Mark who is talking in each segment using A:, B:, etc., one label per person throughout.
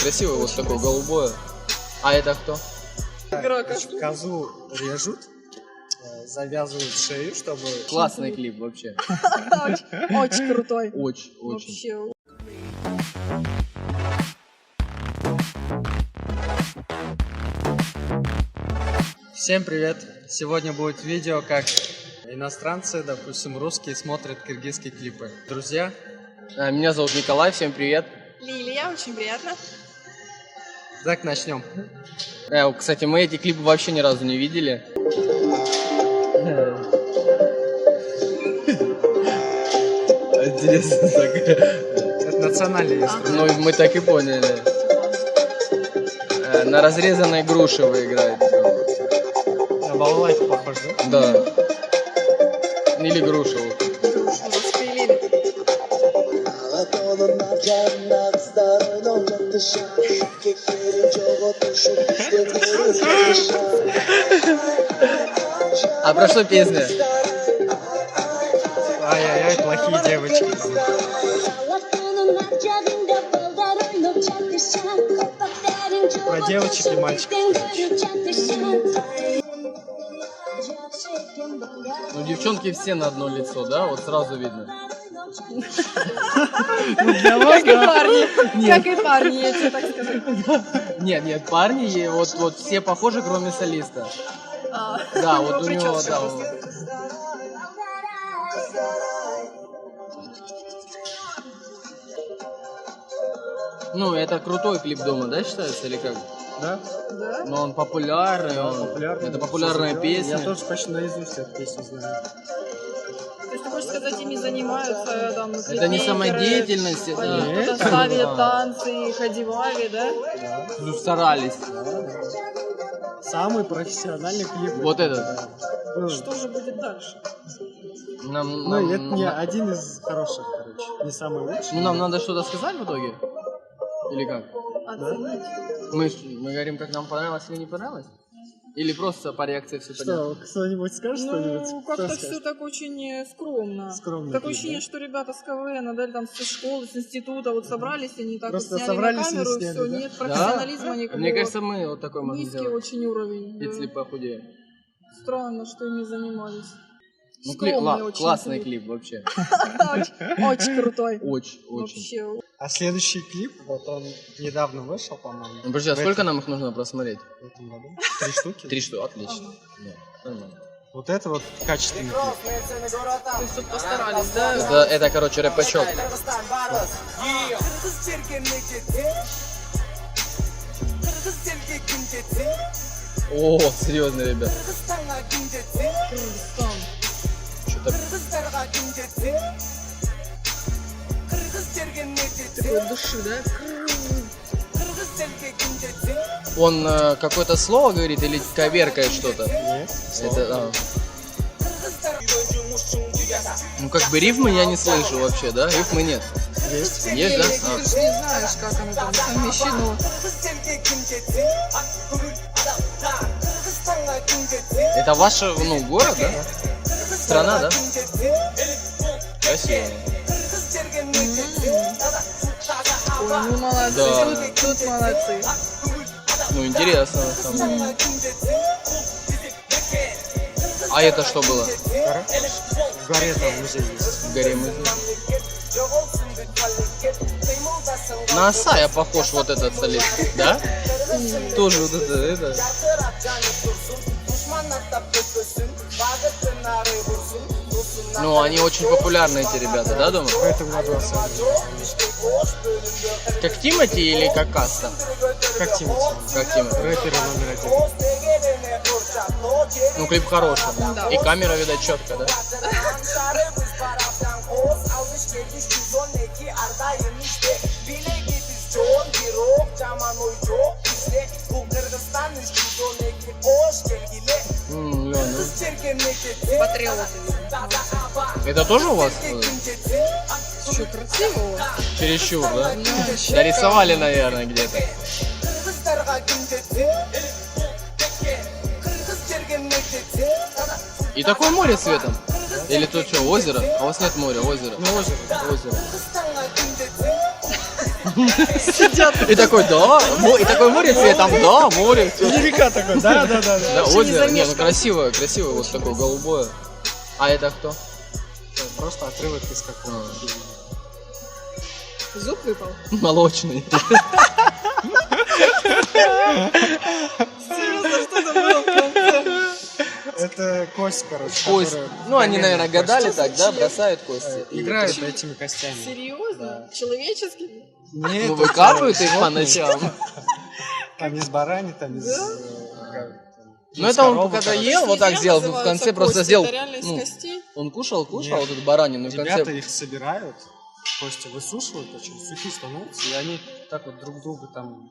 A: красивое, вот такое голубое. А это кто?
B: Козу режут, завязывают шею, чтобы...
A: Классный клип вообще.
C: Очень крутой.
A: Очень.
C: Вообще.
B: Всем привет! Сегодня будет видео, как иностранцы, допустим, русские, смотрят киргизские клипы. Друзья,
A: Меня зовут Николай, всем привет.
C: Лилия, очень приятно.
B: так начнем.
A: Кстати, мы эти клипы вообще ни разу не видели. Интересно так.
B: Это национальный инструмент.
A: Ну, мы так и поняли. На разрезанной груши вы играете.
B: На балалайку похож, да?
A: Да. Или грушу.
C: Распилили.
A: А про что песня?
B: Ай-яй-яй, плохие девочки. Про девочек и мальчиков.
A: Ну, девчонки все на одно лицо, да? Вот сразу видно.
C: Как и парни. Как и парни, я тебе так скажу.
A: Нет, парни, вот все похожи, кроме солиста. Да, вот у него, да. Ну, это крутой клип дома, да, считается, или как?
B: Да?
C: Да?
A: Но он популярный, это популярная песня.
B: Я тоже почти наизусть эту песню знаю.
C: То есть ты хочешь сказать, ими занимаются там
A: Это не
C: клипмейкеры,
A: самодеятельность,
C: они
A: это...
C: кто-то ставит танцы, ходивави, да?
A: Ну, старались.
B: Самый профессиональный клип.
A: Вот этот.
B: Да.
C: Что же будет дальше?
B: Ну, это не один из хороших, короче. Не самый лучший.
A: Ну, нам надо что-то сказать в итоге? Или как?
C: Оценить.
A: Мы говорим, как нам понравилось или не понравилось? Или просто по реакции все понятно?
B: Что, кто-нибудь скажет что-нибудь?
C: Ну,
B: Кто
C: как-то
B: скажет?
C: все так очень скромно.
B: Скромно.
C: Такое
B: клип,
C: ощущение,
B: да?
C: что ребята с КВН, да, или там со школы, с института, вот собрались, они так
B: Просто
C: вот сняли
B: собрались
C: на
B: и
C: камеру,
B: сняли,
C: все,
B: да?
C: нет профессионализма никакого.
A: Мне кажется, мы вот такой можем
C: Низкий
A: сделать,
C: очень уровень. да.
A: если похудеем.
C: Странно, что ими занимались.
A: Ну,
C: Скромный очень
A: классный
C: клип.
A: клип вообще.
C: Очень крутой.
A: Очень.
C: Вообще.
B: А следующий клип, вот он недавно вышел, по-моему.
A: Ну, подожди, а
B: В
A: сколько
B: этом-
A: нам их нужно просмотреть?
B: В этом году. 3 штуки.
A: 3 штуки, отлично. Да, нормально.
B: Вот это вот качественный клип.
C: То есть тут постарались, да?
A: Это, короче, рэпачок. О, серьезно, ребят.
C: Кыргызстан.
A: Что-то...
C: Такой души, да?
A: Он какое-то слово говорит или коверкает что-то?
B: Есть.
A: Это, Ну, как бы рифмы я не слышу вообще, да? Рифмы нет.
B: Есть.
A: Есть, да?
C: Ты же не знаешь, как оно там совмещено.
A: Это ваш, город, да? Страна, да? Красиво.
C: Ой, ну молодцы,
A: Да.
C: тут молодцы.
A: Ну, интересно, на самом деле. А это что было?
B: В горе там музей есть.
A: В горе музей. На Асая похож вот этот солист, да? Тоже вот это. Ну, они очень популярны, эти ребята, да, дома?
B: В этом году особенно.
A: Как Тимати или как Каста?
B: Как Тимати.
A: Как Тимати.
B: Рэперы номер 1.
A: Ну, клип хороший.
C: Да.
A: И камера, видать, четко, да?
C: Патриоты.
A: Это тоже у вас?
C: Что, красиво у вас?
A: Чересчур, да?
C: Ну, вообще,
A: Нарисовали, наверное, где-то. И такое море цветом? Или тут что, озеро? А у вас нет моря, озеро.
B: Ну, озеро.
A: Озеро. И такой, да, и такой море цветом, да, море.
B: И река такой, да.
A: Да, озеро, не, ну красивое, вот такое голубое. А это кто?
B: Просто отрывок из какого-то.
C: Зуб выпал.
A: Молочный.
C: Серьезно, что это было в конце?
B: Это кость, короче.
A: Кость.
B: которая
A: Ну, они,
B: каменная
A: наверное,
B: кость.
A: гадали так, да, бросают кости.
B: Играют этими костями.
C: Серьезно? Человеческий?
B: Нет,
A: Ну, выкапывают их по ночам.
B: Там из барани, там из...
A: Ну, это он когда ел, вот так сделал, в конце просто сделал.
C: Это реально из
A: Ну,
C: костей?
A: он кушал
B: Нет.
A: вот эту баранину, и в
B: Ребята
A: конце...
B: их собирают, кости высушивают, очень сухие становятся, и они так вот друг друга там,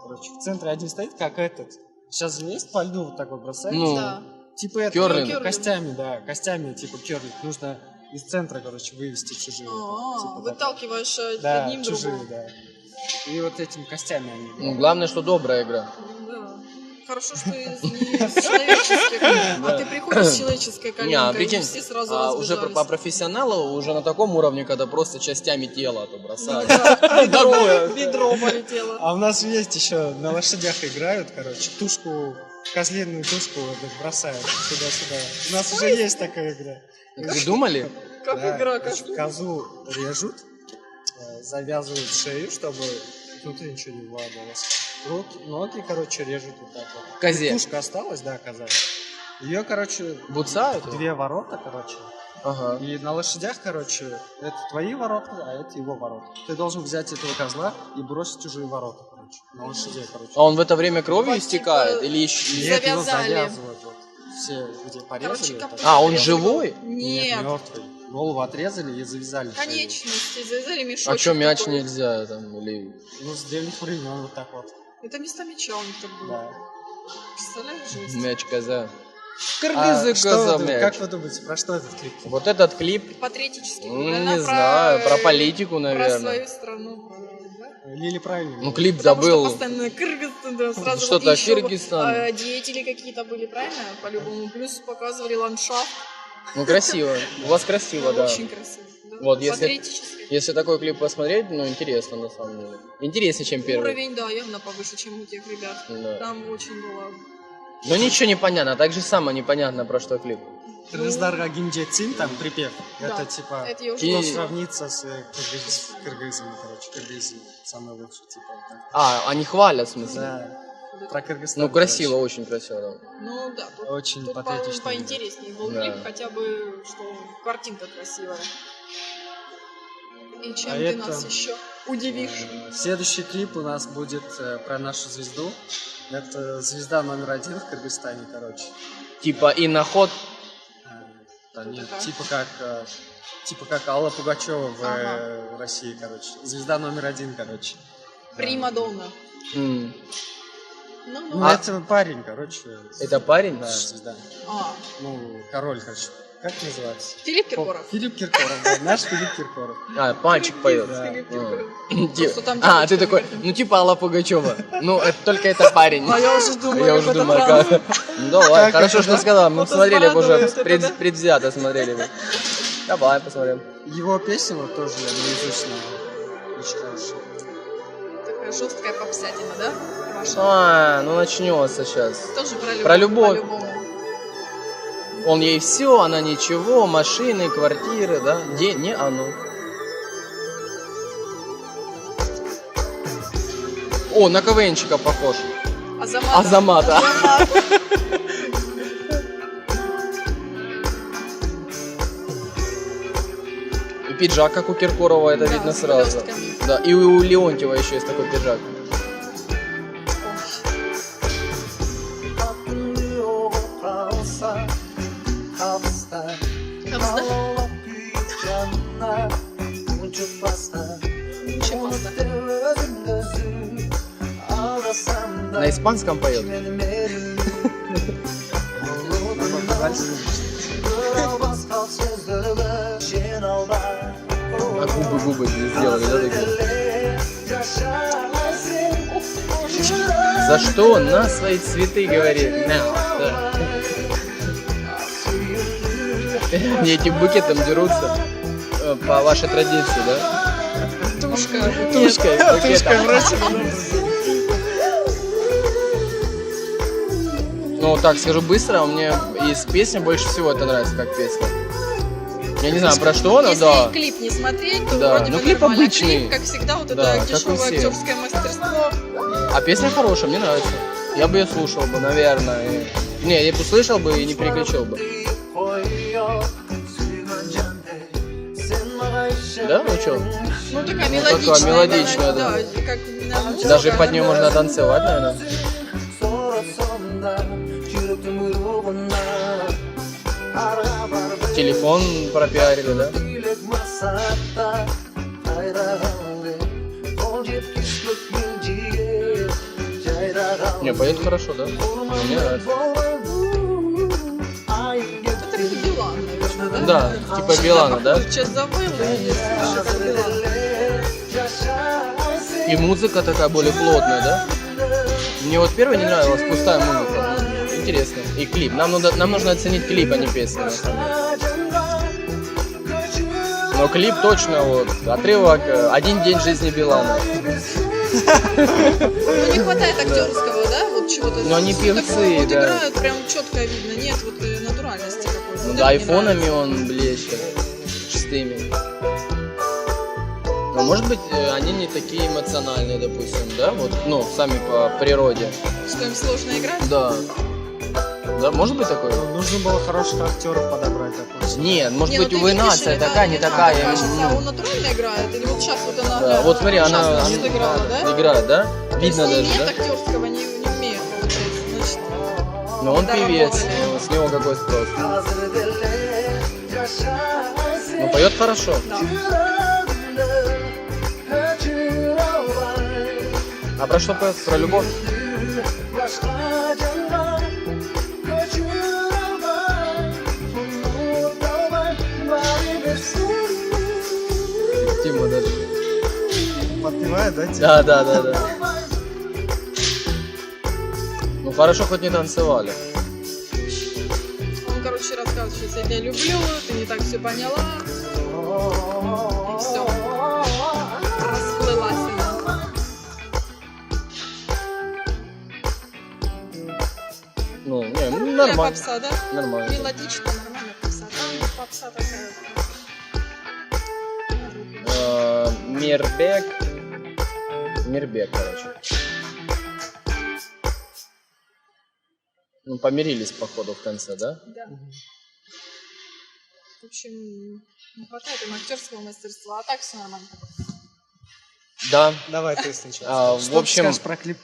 B: короче, в центре один стоит, как этот. Сейчас же есть по льду вот так вот бросается.
A: Ну,
C: Да.
B: Типа это
A: кёрлинг.
B: ну, костями, да, костями типа керлинг. Нужно из центра, короче, вывести чужие. Типа так.
C: Выталкиваешь
B: Да,
C: одним
B: чужие,
C: другом.
B: да. И вот этими костями они.
A: ну, главное, что добрая игра.
C: Да. Хорошо, что не с человеческих. А ты приходишь с человеческой
A: Не, а
C: коленкой, и
A: прикинь,
C: все сразу
A: уже
C: разбежались.
A: по профессионалу, уже на таком уровне, когда просто частями тела то
C: Ну
A: бросают.
C: да,
A: Такое.
C: ведро полетело.
B: А у нас есть еще на лошадях играют, короче, тушку, козлиную тушку вот так бросают туда-сюда. У нас уже есть такая игра.
A: Придумали?
C: Как
B: Да,
C: игра,
B: короче,
C: как...
B: козу режут, завязывают шею, чтобы внутри ничего не влагалось. Ноги, короче, режут вот так вот.
A: Козе.
B: И тушка осталась, да, коза. Ее, короче,
A: Буцают?
B: две ворота, короче.
A: Ага.
B: И на лошадях, короче, это твои ворота, а это его ворота. Ты должен взять этого козла и бросить чужие ворота, короче, на лошадей, короче.
A: А он в это время кровью
C: Вот,
A: истекает?
C: типа,
A: Или еще...
B: Нет, его
C: завязали.
B: завязывают. Вот. Все, где порезали.
C: Короче,
B: вот так.
C: капут.
A: А, он живой?
C: Нет,
B: мертвый. Голову отрезали и завязали. шею.
C: конечности, завязали мешочек
A: А что, мяч
C: такой.
A: нельзя там? Или...
B: Ну, с древних времен вот так вот.
C: Это вместо мяча у них так было.
B: Да.
C: Представляешь, жесть?
A: Мяч коза.
B: А
A: Кыргызы
B: что
A: коза
B: вы-
A: мяч.
B: как вы думаете, про что этот клип?
A: Вот этот клип,
C: Патриотический.
A: ну,
C: Наверное,
A: не знаю, про
C: э,
A: политику,
C: Про
A: наверное.
C: свою страну. Да?
B: Лили правильно.
A: Ну,
B: говорит.
A: клип
C: Потому что
A: забыл.
C: постоянно Кыргызстан, да, сразу
A: Что-то
C: вот еще,
A: Киргизстан.
C: деятели какие-то были, правильно? По-любому. Плюс показывали ландшафт.
A: Ну, красиво. У вас красиво, да.
C: Очень красиво. Да.
A: Вот, если-
C: Патриотический.
A: Если такой клип посмотреть, ну, интересно, на самом деле. Интереснее, чем первый.
C: Уровень, да, явно повыше, чем у тех ребят.
A: Да.
C: Там очень было...
A: Но ничего не понятно, так же само непонятно, про что клип.
B: Кыргыздарга гимджетсин, там припев.
C: Да,
B: Это типа,
C: это я уже
A: И-
B: что
C: слышала.
B: сравнится с кыргызами, короче, кыргызы самые лучшие, типа. вот так.
A: А, они хвалят, в смысле?
B: Да. Про Кыргызстан.
A: Ну, красиво,
B: короче.
A: очень красиво, да.
C: Ну да, тут,
B: Очень
C: тут
B: патриотично.
C: поинтереснее был
A: Да.
C: клип, хотя бы, что картинка красивая. И чем
B: А
C: ты
B: это-
C: нас еще удивишь?
B: Следующий клип у нас будет про нашу звезду. Это звезда номер 1 в Кыргызстане, короче.
A: Типа иноход.
B: Да нет,
C: Такая.
B: типа как Алла Пугачева в
C: Ага.
B: России, короче. Звезда номер 1, короче.
C: Примадонна.
A: М.
C: Ну,
B: Ну,
A: А-
B: это парень, короче.
A: Это парень?
B: Да, звезда.
C: А,
B: Ну, король, короче. Как называется?
C: Филипп Киркоров.
B: Филипп Киркоров, да, наш Филипп Киркоров.
A: А, мальчик поет.
B: Да.
C: Филипп
A: А.
C: Киркоров.
A: Ти-
C: Просто там
A: А,
C: девочка
A: ты такой,
C: наверное.
A: ну типа Алла Пугачева. Ну, это только это парень.
C: А я уже думаю,
A: Я
C: как
A: уже
C: это
A: думаю,
C: транс.
A: как... Ну, давай,
B: Как
A: хорошо,
B: это,
A: что
B: да?
A: сказала. Мы
C: Вот
A: смотрели бы уже,
C: разбрасывает это, да?
A: предвзято смотрели бы. Давай, посмотрим.
B: Его песня вот тоже я наизусть знаю. Очень хорошая.
C: Такая жесткая попсятина, да? Ваша?
A: А, ну начнется сейчас.
C: Тоже про любовь.
A: Про любовь.
C: По-любому.
A: Он ей все, она ничего, машины, квартиры, да? Не, а ну. О, на КВНчика похож. Азамата. И пиджак, как у Киркорова, это
C: Да,
A: видно
C: с
A: сразу.
C: блестками.
A: Да, и у Леонтьева еще есть такой пиджак. На испанском поет. А губы сделали, да, такие? За что он на свои цветы говорит? На, да. Они этим букетом дерутся по вашей традиции, да?
C: Тушка.
A: Тушкой, букетом. Ну, так скажу быстро, мне из песни больше всего это нравится, как песня. Я не знаю, про что она,
C: Если
A: да.
C: клип не смотреть, то
A: Да,
C: вроде
A: ну,
C: бы
A: клип
C: нормально.
A: обычный.
C: Клип, как всегда, вот
A: Да,
C: это
A: как у
C: дешевое
A: всех.
C: актерское мастерство.
A: А песня хорошая, мне нравится. Я бы ее слушал бы, наверное. Не, я бы услышал бы и не перекричал бы. Да? Ну что?
C: Ну, такая
A: Ну,
C: мелодичная.
A: такая мелодичная, да.
C: Как, наверное,
A: Даже
C: такая
A: под нее можно
C: нормальная.
A: танцевать, наверное. Телефон пропиарили, да? Не, поет хорошо, да? Мне нравится.
C: Это как Билан, наверное, да?
A: Да, типа Билана, да?
C: Сейчас забыл, и слушай, Билан.
A: И музыка такая более плотная, да? Мне вот первый не нравилась пустая музыка. Интересно. И клип. Нам нужно оценить клип, а не песню. На самом деле. Но клип точно вот отрывок «Один день жизни Билана».
C: Ну, не хватает актерского, да? Вот чего-то.
A: Но они певцы,
C: такого вот
A: да.
C: играют, прям четко видно. Нет вот натуральности какой-то.
A: Ну
C: Вот
A: да,
C: это мне
A: айфонами
C: нравится.
A: он блещет. Шестыми. Но может быть они не такие эмоциональные, допустим, да? Вот, ну, сами по природе.
C: Что им сложно играть?
A: Да. Да, может быть такое?
B: Нужно было хороших актеров подобрать, допустим.
A: Нет, может
C: Не, ну
A: быть,
C: ты
A: увы,
C: видишь,
A: нация
C: или,
A: такая,
C: да,
A: не
C: или
A: такая.
C: Мне кажется,
A: ну,
C: он натурально играет? Или вот сейчас вот она
A: да. Вот смотри, она
C: сейчас играла, да?
A: играет, да?
C: То есть
A: Видно даже,
C: нет
A: да?
C: актерского, не умеет, получается. Значит,
A: Но он певец,
C: доработали.
A: с него какой спрос. Ну, поет хорошо.
C: да.
A: А про что поет? Про любовь? Тима даже.
B: Подпевает, да? Типа?
A: Да. Ну, хорошо, хоть не танцевали.
C: Он, короче, рассказывает, что я тебя люблю, ты не так все поняла. И все. Расплылась она.
A: Ну, не,
C: Для
A: нормально.
C: попса, да?
A: Нормально.
C: Мелодично, нормально попса. Там попса такая.
A: Мирбек, короче. Ну, помирились, походу, в конце, да?
C: Да. В общем, не хватает им актерского мастерства, а так все нормально.
A: Да.
B: Давай ты сначала.
A: В
B: Что ты
A: общем,
B: скажешь про клип?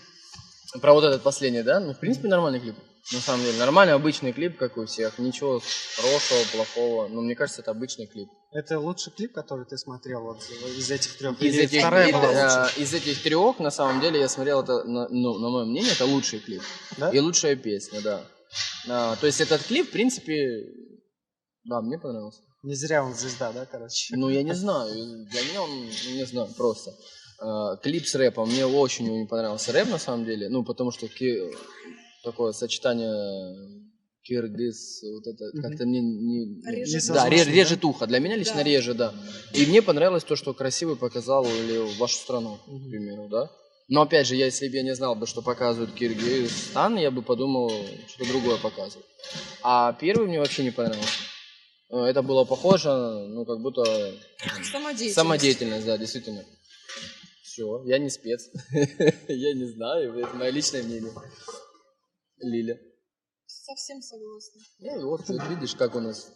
A: про вот этот последний, да? Ну, в принципе, нормальный клип. На самом деле, нормальный, обычный клип, как у всех. Ничего хорошего, плохого. Но мне кажется, это обычный клип.
B: Это лучший клип, который ты смотрел вот из этих трех?
A: Из
B: Или
A: этих,
B: вторая была лучше?
A: из этих трех, на самом деле, я смотрел это, ну, на мое мнение, это лучший клип.
B: Да?
A: И лучшая песня, да. То есть этот клип, в принципе, да, мне понравился.
B: Не зря он звезда, да, короче?
A: Ну, я не знаю, для меня он, не знаю, просто. Клип с рэпом, мне очень не понравился рэп, на самом деле, ну, потому что такое сочетание киргиз, вот это как-то мне
C: Режет
A: да,
B: ухо,
A: режет ухо, для меня лично
C: Да.
A: режет, да. И мне понравилось то, что красивый показал или вашу страну, к примеру, да. Но опять же, если бы я не знал бы, что показывают Киргизстан, я бы подумал, что другое показывают. А первый мне вообще не понравился. Это было похоже, ну, как будто самодеятельность, да, действительно. Все, я не спец. Я не знаю, это мое личное мнение. Лиля.
C: Совсем согласна.
A: Ну, и вот видишь, как у нас.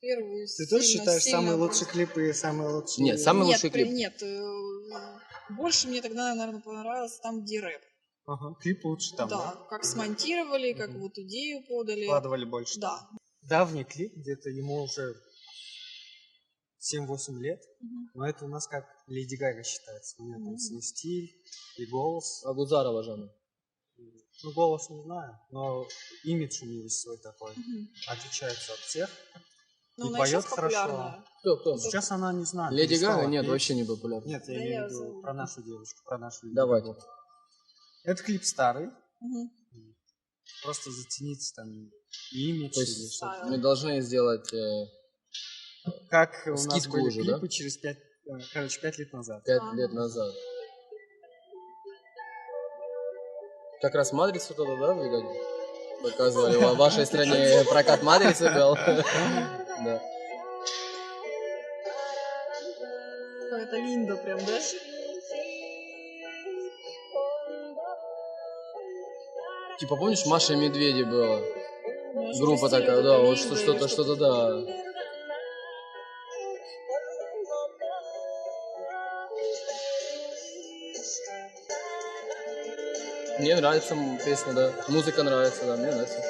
C: Первый
B: Ты тоже считаешь
C: сильно
B: самый лучший клип и самый лучший...
A: Нет, самый
C: Нет,
A: лучший клип.
C: Нет, больше мне тогда, наверное, понравился там, где рэп.
B: Ага, клип лучше там,
C: Да,
B: да?
C: как смонтировали, как вот идею подали.
B: Вкладывали больше.
C: Да.
B: Давний клип, где-то ему уже 7-8 лет,
C: Мгм.
B: но это у нас как Леди Гага считается. У нее там свой стиль и голос.
A: А Гузарова Жанна.
B: Ну, голос не знаю, но имидж у нее весь свой такой.
C: Мгм.
B: Отличается от всех.
C: Но
B: И
C: она
B: поет
C: сейчас
B: хорошо.
C: популярная.
A: Кто?
B: Сейчас она не знаю.
A: Леди
B: перестала
A: Гага? Нет,
B: петь.
A: вообще не популярна.
B: Нет, я
C: Да
B: имею
C: я
B: в виду
C: забыла.
B: про нашу девочку, про нашу Леди
A: Давайте.
B: Гагу. Это клип старый,
C: Мгм.
B: просто зацените там имидж
A: То есть
B: или что-то.
A: мы должны сделать...
B: Как у нас
A: скидку
B: были
A: уже,
B: клипы
A: да?
B: через 5 короче, 5 лет назад.
A: 5 лет назад. Как раз «Матрицу» тогда, да, вы как показывали? В вашей стране прокат «Матрицы» был. Да.
C: Это Линда прям, да?
A: Типа, помнишь, «Маша и медведи» было?
C: Ну,
A: Группа
C: что-то
A: такая,
C: стиле
A: да,
C: вот
A: вот
C: Линда
A: что-то,
C: или
A: что-то, да. Мне нравится песня, да. Музыка нравится, да, мне нравится.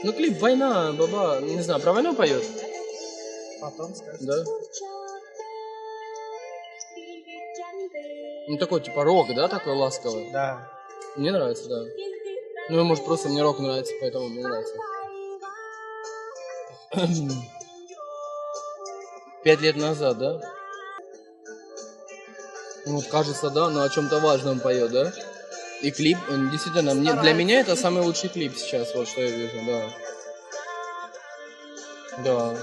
A: Ну, клип «Война», баба, не знаю, про войну поет?
B: Потом скажешь.
A: Да. Ну, такой, типа, рок, да, такой ласковый?
B: Да.
A: Мне нравится, да. Ну, может, просто мне рок нравится, поэтому мне нравится. 5 лет назад, да? Ну, вот кажется, да, но о чем-то важном поет, да? И клип, он действительно, для меня это самый лучший клип сейчас, вот что я вижу, да. Да.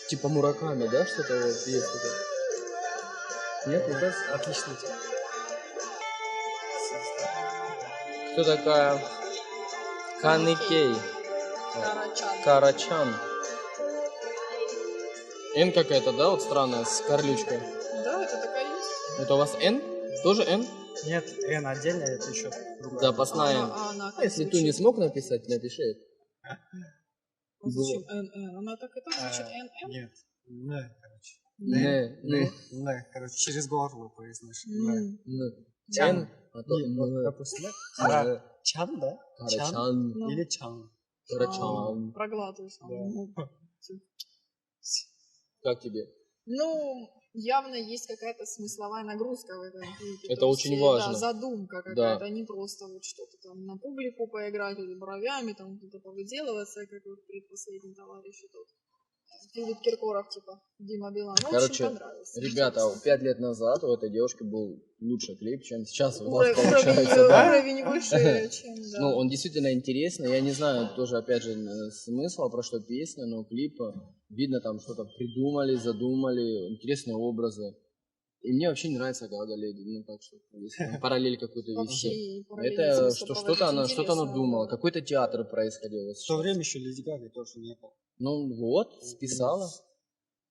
A: Типа Мураками, да, что-то вот есть это? Нет, не так?
B: Отлично.
A: Кто такая? Каныкей.
C: Карачан.
A: Карачан. Н какая-то, да, вот странная, с корлючкой.
C: Да, это такая есть.
A: Это у вас Н? Тоже Н?
B: Нет, Н отдельно, это еще другая.
A: Запасная Н.
C: Она
A: Если ты не смог написать, напиши.
C: Зачем НН? Она так и так звучит НН?
B: Нет. Н, короче.
A: Не.
B: Н, короче, через горло произносишь.
C: М.
A: Н. А то
B: И вот,
A: Н.
B: допустим,
A: Н.
B: Чан, да? Чан
A: Карачан.
C: Ну.
B: или Чан?
A: Карачан.
C: Проглатываешь.
B: Да.
A: Как тебе?
C: Ну, явно есть какая-то смысловая нагрузка в этом клипе.
A: Это
C: То есть,
A: очень важно.
C: Да, задумка какая-то, не просто вот что-то там на публику поиграть или бровями, там где-то повыделываться, как вот предпоследний товарищ тот. Филипп Киркоров, типа, Дима Билан. Ну, в общем,
A: Короче,
C: понравился.
A: ребята, 5 лет назад у этой девушки был лучший клип, чем сейчас у вас
C: Уровень,
A: получается. Да.
C: уровень выше, чем, да.
A: Ну, он действительно интересный. Я не знаю тоже, опять же, смысла, про что песня, но клип, видно, там что-то придумали, задумали, интересные образы. И мне вообще не нравится Гага Леди, ну так что, если там параллель какую-то
C: Вообще
A: вести.
C: параллельный
A: Это
C: смысл
A: что-то
C: проводить
A: она
C: интересно.
A: думала, какой-то театр происходил. вот
B: В то
A: сейчас.
B: время еще Леди Гаги тоже не было.
A: Ну вот, списала.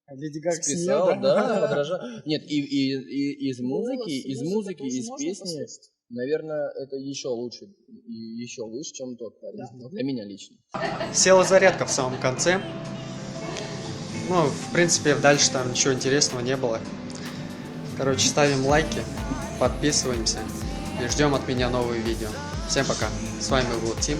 B: А Леди Гаги
A: Списала,
B: с нее,
A: да, подражала. Нет, и из музыки,
C: Голос, музыку
A: из
C: тоже можно
A: песни,
C: послушать.
A: наверное, это еще лучше, и еще выше, чем тот парень.
C: Да.
A: Для меня лично.
B: Села зарядка в самом конце. Ну, в принципе, дальше там ничего интересного не было. Короче, ставим лайки, подписываемся и ждем от меня новые видео. Всем пока. С вами был Тим.